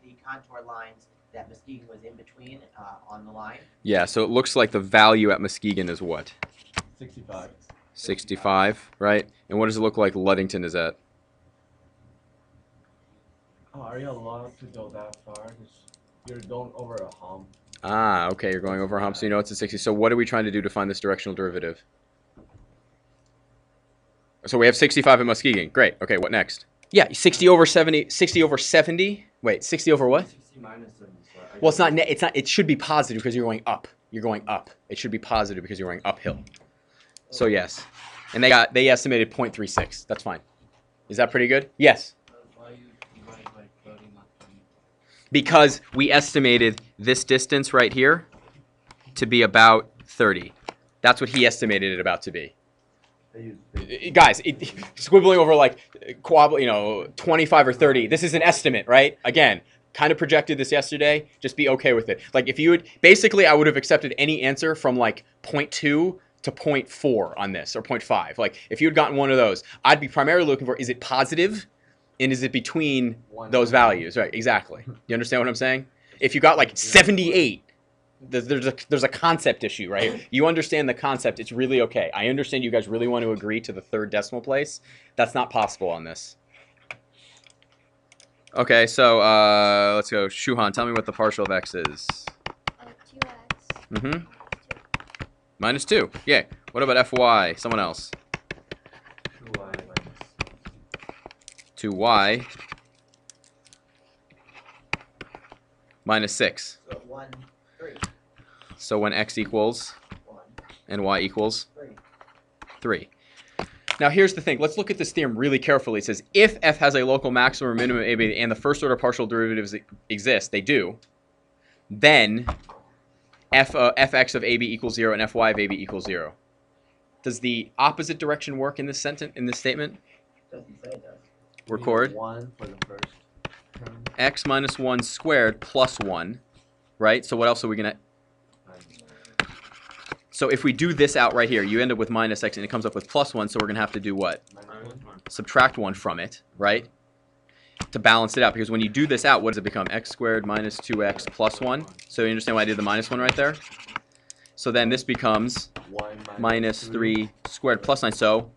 the contour lines that Muskegon was in between on the line. Yeah, so it looks like the value at Muskegon is what? 65. 65, right? And what does it look like Ludington is at? Oh, are you allowed to go that far? 'Cause you're going over a hump. Ah, okay, you're going over a hump, so you know it's at 60. So what are we trying to do to find this directional derivative? So we have 65 at Muskegon. Great. Okay, what next? Yeah, 60 over 70. 60 over 70. Wait, 60 over what? 60 minus 70. Well, it's not. It's not. It should be positive because you're going up. You're going up. It should be positive because you're going uphill. So yes, and they estimated 0.36. That's fine. Is that pretty good? Yes. Because we estimated this distance right here to be about 30. That's what he estimated it about to be. Guys, squibbling over like 25 or 30. This is an estimate, right? Again, kind of projected this yesterday. Just be okay with it. Like if you would, basically, I would have accepted any answer from like 0.2 to 0.4 on this, or 0.5. Like if you had gotten one of those, I'd be primarily looking for, is it positive? And is it between those values? Right, exactly. You understand what I'm saying? If you got like 78, there's a concept issue, right? You understand the concept, it's really okay. I understand you guys really want to agree to the third decimal place. That's not possible on this. Okay, so let's go. Shuhan, tell me what the partial of x is. 2x. Mm-hmm. Minus 2. Yeah. What about fy? Someone else. 2y minus 6. So 1, 3. So when x equals 1, and y equals 3. 3. Now here's the thing. Let's look at this theorem really carefully. It says if f has a local maximum or minimum a, and the first order partial derivatives exist, they do, then fx of ab equals 0 and fy of ab equals 0. Does the opposite direction work in this sentence, in this statement? Doesn't say it does. Record 1 for the first term. x minus 1 squared plus 1, right? So what else are we going to... So if we do this out right here, you end up with minus x and it comes up with plus 1, so we're going to have to do what? Subtract 1 from it, right? To balance it out, because when you do this out, what does it become? X squared minus 2x plus 1. So you understand why I did the minus 1 right there? So then this becomes minus 3 squared plus 9, so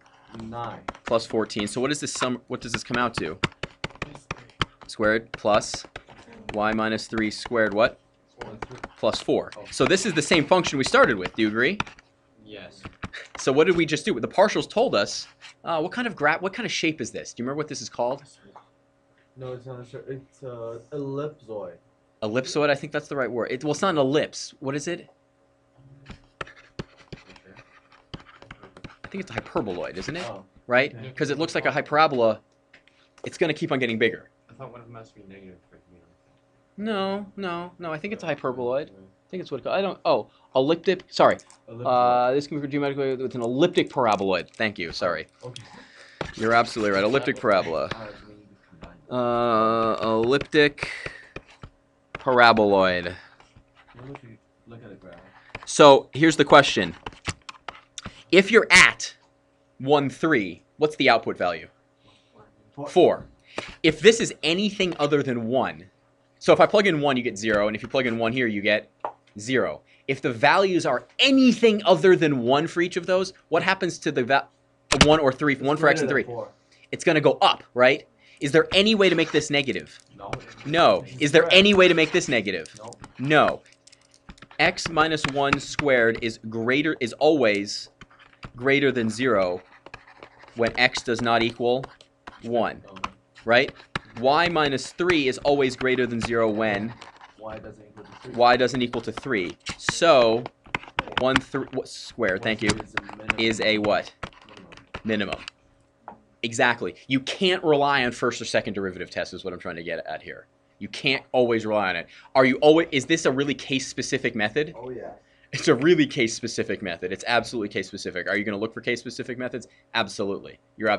9. plus 14. So what is this sum? What does this come out to? Squared plus y minus 3 squared what? Plus 4. So this is the same function we started with. Do you agree? Yes. So what did we just do? The partials told us what kind of shape is this? Do you remember what this is called? No, it's not a circle. It's an ellipsoid. Ellipsoid. I think that's the right word. Well, it's not an ellipse. What is it? I think it's a hyperboloid, isn't it? Oh. Right? Because it looks like a hyperbola. It's going to keep on getting bigger. I thought one of them must be negative for me. No. I think it's a hyperboloid. I think it's what it called. I don't. Oh, elliptic. Sorry. Ellipsoid. This can be geometrically with an elliptic paraboloid. Thank you. Sorry. Okay. You're absolutely right. Elliptic parabola. Alright, we need to combine. Elliptic paraboloid. Look at the graph. So here's the question. If you're at 1, 3, what's the output value? 4. If this is anything other than 1, so if I plug in 1, you get 0, and if you plug in 1 here, you get 0. If the values are anything other than 1 for each of those, what happens to the 1 or 3, 1 for x and 3? It's going to go up, right? Is there any way to make this negative? No. No. Is there any way to make this negative? No. No. X minus 1 squared is always greater than 0 when x does not equal 1, right? Y minus 3 is always greater than 0 when Y doesn't equal to 3. y doesn't equal to 3. So 1 squared, thank you, is a what? Minimum. Exactly. You can't rely on first or second derivative tests is what I'm trying to get at here. You can't always rely on it. Is this a really case-specific method? Oh, yeah. It's a really case-specific method. It's absolutely case-specific. Are you going to look for case-specific methods? Absolutely. You're